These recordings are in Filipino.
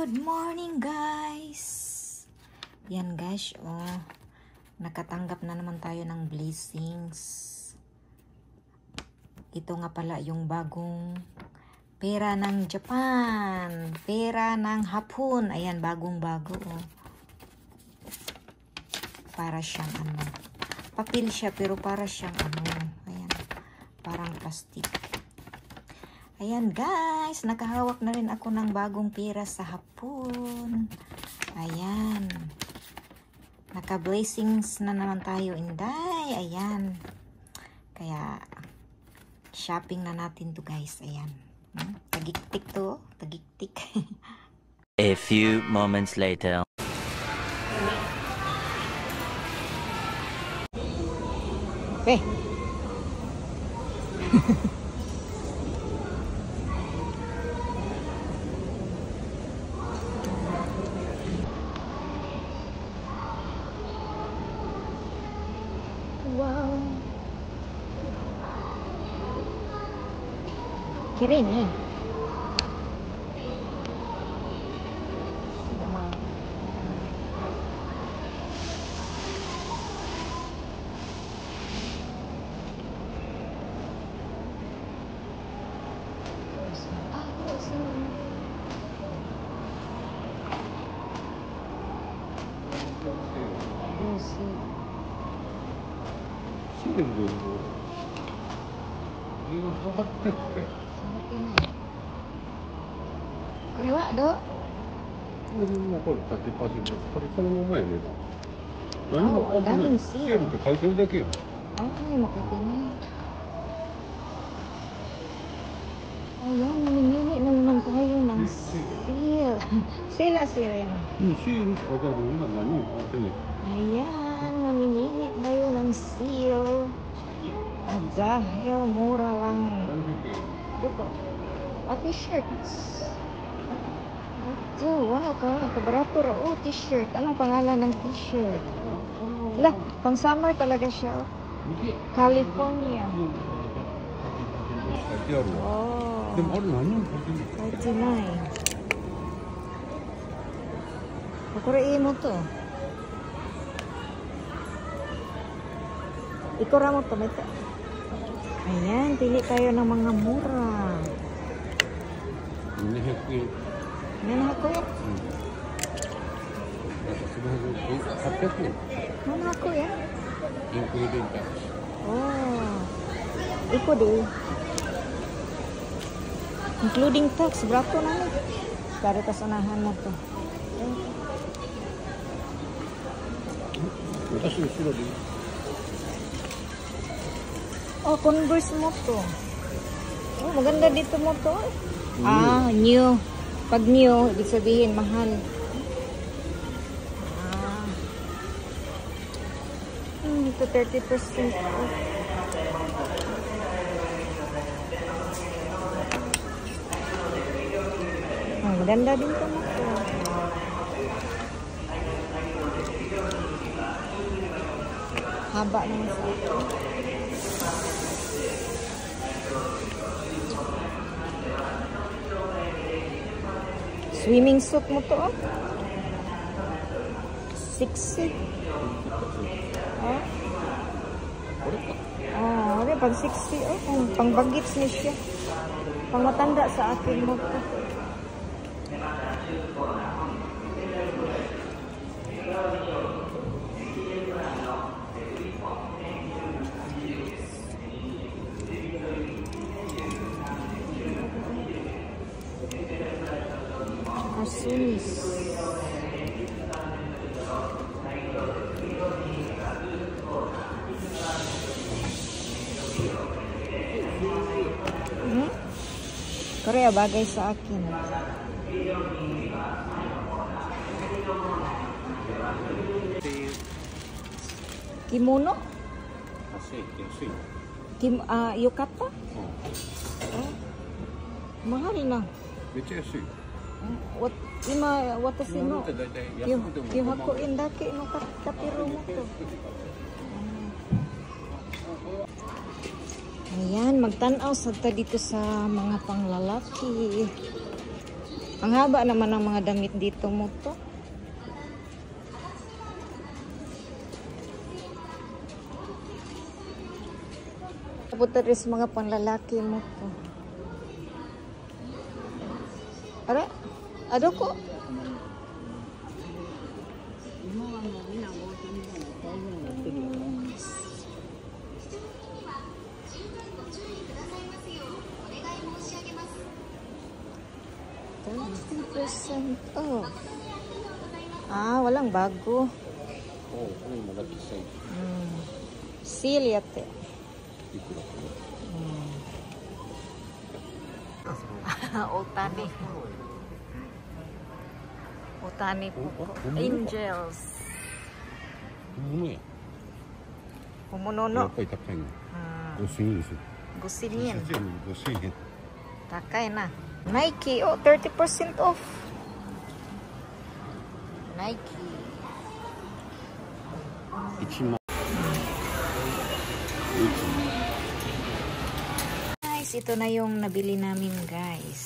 Good morning guys. Yan guys, oh. Nakatanggap na naman tayo ng blessings. Ito nga pala yung bagong pera ng Japan. Pera ng hapon. Ayan, bagong-bago oh. Para siyang ano. Papel siya pero para siyang ano. Ayan. Parang plastic. Ayan guys, nakahawak na rin ako ng bagong pera sa hapon. Ayan. Naka-blessings na naman tayo, Inday. Ayan. Kaya, shopping na natin to guys. Ayan. Tagiktik to. Tagiktik. A few moments later. Okay. Wow. Keren nih. Kerewa dok. Daming seal. Ay, makikini. Ayan, namimili na naman tayo ng seal. Sila yan. Ayan, namimili tayo ng seal. At dahil mura lang. Dito. At t-shirts. Ito, wow, kabarato ra. Oh, t-shirt. Anong pangalan ng t-shirt? Lah, pang summer talaga siya. California. Oh. 39. Pakurain mo to. Ikura mo to, meta. Ayan, pili tayo ng mga mura. Yan ako yan. Yan ako yan. Including tax. Oh. Iko deh. Including tax, berapa na? Dari kasanahan mo to. Oh, Converse mo to. Oh, maganda dito mo to. Ah, new. Pag new, ibig sabihin mahal. Ah. Ito 30% off. Oh, maganda din to mo to. Haba naman sa ito. Swimming suit mo to, oh. 60. Oh. Oh, ano, pang 60, oh. Pang bagits niya siya. Pang matanda sa akin mo to. Arsunis. Korea bagay sa akin. Kimono? Yukata? Oh. Mahal na. What ima watashi no yuhaku indake no katiro mo to. Ayan, magtanaw sa dito sa mga panglalaki. Ang haba naman ng mga damit dito mo to. Kapunta rin sa mga panlalaki mo to. Ara? Ado ko? %off. Ah, walang bago. Oh, ano yung malaki size? Seal yate. いくらかな Otani. Otani po. Angels. 物や。や Umunono. っぱり高いね。Hmm. 5000円ですよ。 Gusin yan. 5000円。 Takay na. Nike. Oh, 30% off. Nike. 1万。Guys, ito na yung nabili namin, guys.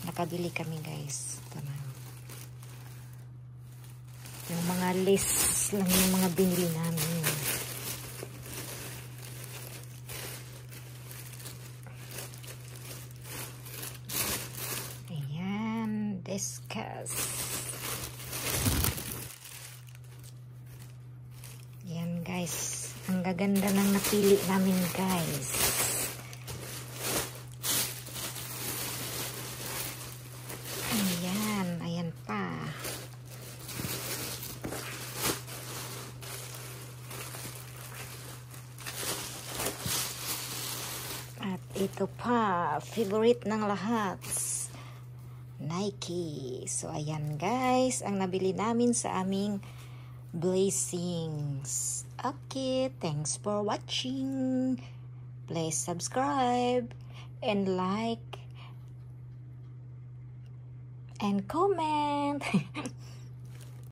Nakabili kami, guys. Ito na. Yung mga list lang yung mga binili namin. Ayan. Discuss. Ayan, guys. Ang gaganda ng napili namin, guys. Ayan. Ayan pa. At ito pa. Favorite ng lahat. Nike. So, ayan, guys. Ang nabili namin sa aming blessings. Okay, thanks for watching. Please subscribe and like and comment.